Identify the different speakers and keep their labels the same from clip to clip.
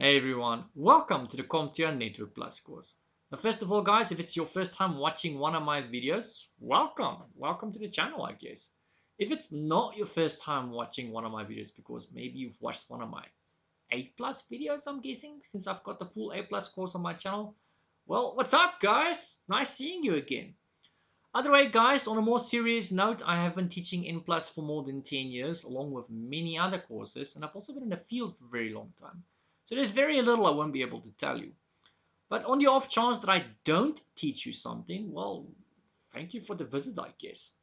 Speaker 1: Hey everyone, welcome to the CompTIA Network Plus course. Now first of all guys, if it's your first time watching one of my videos, welcome to the channel I guess. If it's not your first time watching one of my videos because maybe you've watched one of my A plus videos I'm guessing, since I've got the full A plus course on my channel, well what's up guys, nice seeing you again. Other way guys, on a more serious note, I have been teaching N plus for more than 10 years along with many other courses, and I've also been in the field for a very long time. So there's very little I won't be able to tell you. But on the off chance that I don't teach you something, well, thank you for the visit I guess.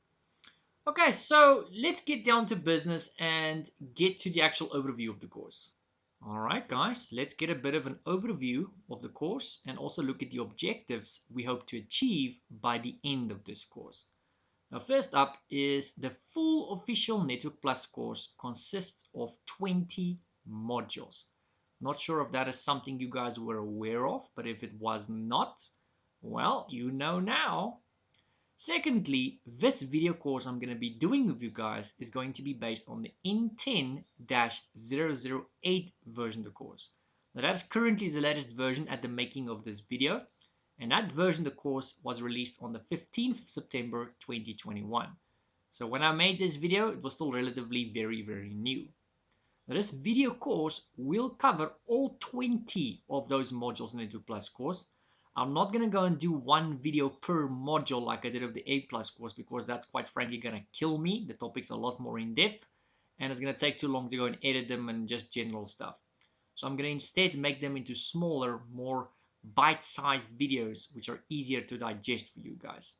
Speaker 1: Okay, so let's get down to business and get to the actual overview of the course. Alright guys, let's get a bit of an overview of the course and also look at the objectives we hope to achieve by the end of this course. Now first up is the full official Network Plus course consists of 20 modules. Not sure if that is something you guys were aware of, but if it was not, well, you know now. Secondly, this video course I'm going to be doing with you guys is going to be based on the N10-008 version of the course. Now that's currently the latest version at the making of this video, and that version of the course was released on the 15th of September 2021. So when I made this video, it was still relatively very new. Now this video course will cover all 20 of those modules in the 2 Plus course. I'm not going to go and do one video per module like I did of the A Plus course because that's quite frankly going to kill me. The topic's a lot more in depth and it's going to take too long to go and edit them and just general stuff. So I'm going to instead make them into smaller, more bite-sized videos which are easier to digest for you guys.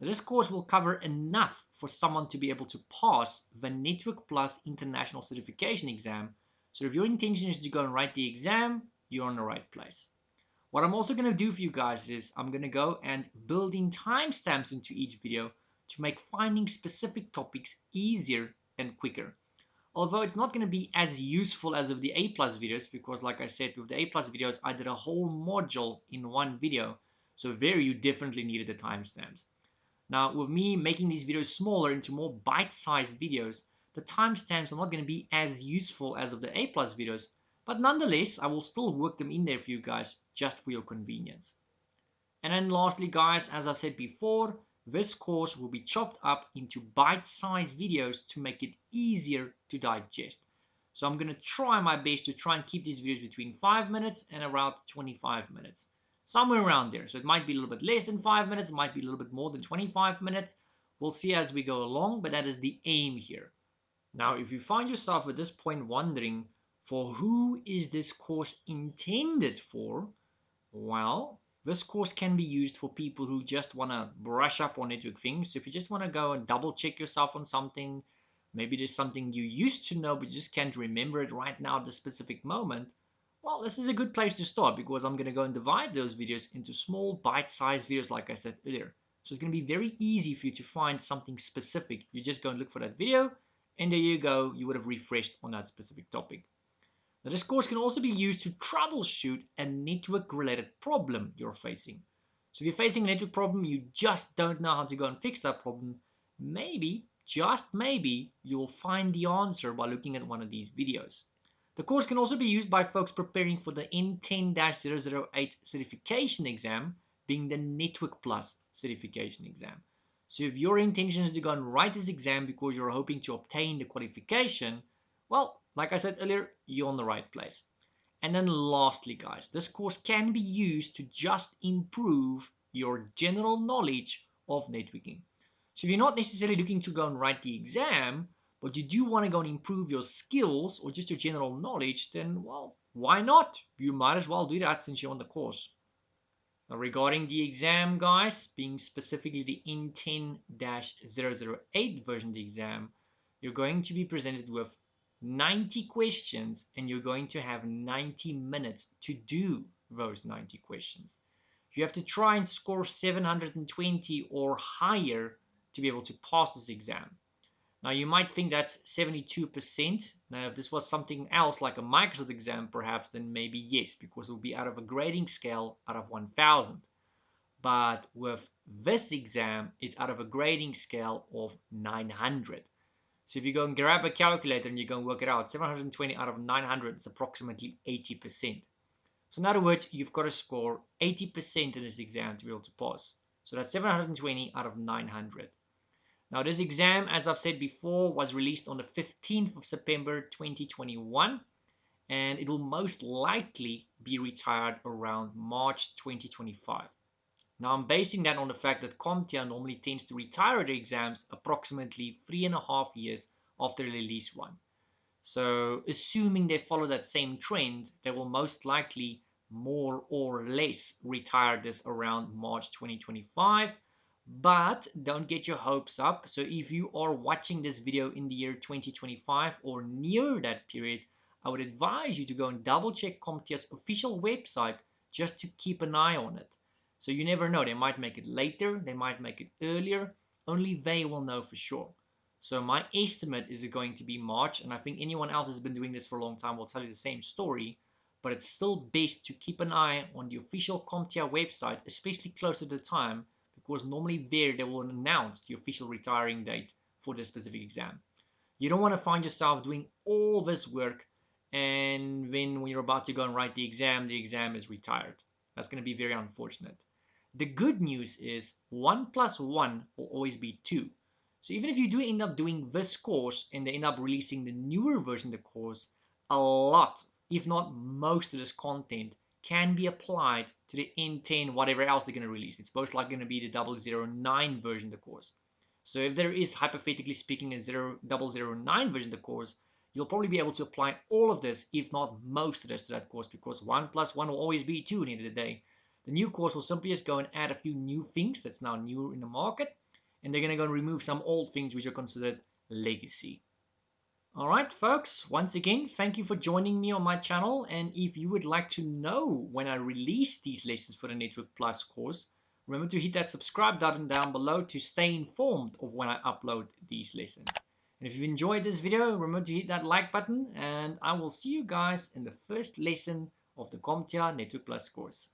Speaker 1: Now, this course will cover enough for someone to be able to pass the Network Plus International Certification exam. So if your intention is to go and write the exam, you're in the right place. What I'm also going to do for you guys is I'm going to go and build in timestamps into each video to make finding specific topics easier and quicker. Although it's not going to be as useful as of the A plus videos because like I said, with the A plus videos, I did a whole module in one video. So there you definitely needed the timestamps. Now, with me making these videos smaller into more bite-sized videos, the timestamps are not going to be as useful as of the A plus videos, but nonetheless, I will still work them in there for you guys just for your convenience. And then lastly, guys, as I said before, this course will be chopped up into bite-sized videos to make it easier to digest. So I'm going to try my best to try and keep these videos between 5 minutes and around 25 minutes. Somewhere around there. So it might be a little bit less than 5 minutes, it might be a little bit more than 25 minutes. We'll see as we go along, but that is the aim here. Now, if you find yourself at this point wondering, for who is this course intended for? Well, this course can be used for people who just want to brush up on network things. So if you just want to go and double check yourself on something, maybe there's something you used to know but you just can't remember it right now at the specific moment, well, this is a good place to start because I'm going to go and divide those videos into small bite-sized videos like I said earlier. So it's going to be very easy for you to find something specific. You just go and look for that video and there you go, you would have refreshed on that specific topic. Now, this course can also be used to troubleshoot a network-related problem you're facing. So if you're facing a network problem, you just don't know how to go and fix that problem, maybe, just maybe, you'll find the answer by looking at one of these videos. The course can also be used by folks preparing for the N10-008 certification exam, being the Network Plus certification exam. So if your intention is to go and write this exam because you're hoping to obtain the qualification, well, like I said earlier, you're in the right place. And then lastly, guys, this course can be used to just improve your general knowledge of networking. So if you're not necessarily looking to go and write the exam, but you do want to go and improve your skills or just your general knowledge, then, well, why not? You might as well do that since you're on the course. Now, regarding the exam, guys, being specifically the N10-008 version of the exam, you're going to be presented with 90 questions and you're going to have 90 minutes to do those 90 questions. You have to try and score 720 or higher to be able to pass this exam. Now you might think that's 72%. Now if this was something else like a Microsoft exam perhaps, then maybe yes, because it will be out of a grading scale out of 1000. But with this exam, it's out of a grading scale of 900. So if you go and grab a calculator and you go and work it out, 720 out of 900 is approximately 80%. So in other words, you've got to score 80% in this exam to be able to pass. So that's 720 out of 900. Now this exam, as I've said before, was released on the 15th of September 2021, and it will most likely be retired around March 2025. Now I'm basing that on the fact that CompTIA normally tends to retire their exams approximately 3.5 years after they release one. So assuming they follow that same trend, they will most likely more or less retire this around March 2025. But don't get your hopes up. So if you are watching this video in the year 2025 or near that period, I would advise you to go and double check CompTIA's official website just to keep an eye on it. So you never know, they might make it later, they might make it earlier, only they will know for sure. So my estimate is going to be March, and I think anyone else has been doing this for a long time will tell you the same story, but it's still best to keep an eye on the official CompTIA website, especially closer to the time, because normally there they will announce the official retiring date for the specific exam. You don't want to find yourself doing all this work and then when you're about to go and write the exam is retired. That's going to be very unfortunate. The good news is 1 plus 1 will always be 2. So even if you do end up doing this course and they end up releasing the newer version of the course, a lot, if not most of this content can be applied to the N10 whatever else they're going to release. It's most likely going to be the 009 version of the course. So if there is, hypothetically speaking, a 009 version of the course, you'll probably be able to apply all of this, if not most of this, to that course, because 1 plus 1 will always be 2 at the end of the day. The new course will simply just go and add a few new things that's now new in the market, and they're going to go and remove some old things which are considered legacy. Alright folks, once again, thank you for joining me on my channel, and if you would like to know when I release these lessons for the Network Plus course, remember to hit that subscribe button down below to stay informed of when I upload these lessons. And if you enjoyed this video, remember to hit that like button, and I will see you guys in the first lesson of the CompTIA Network Plus course.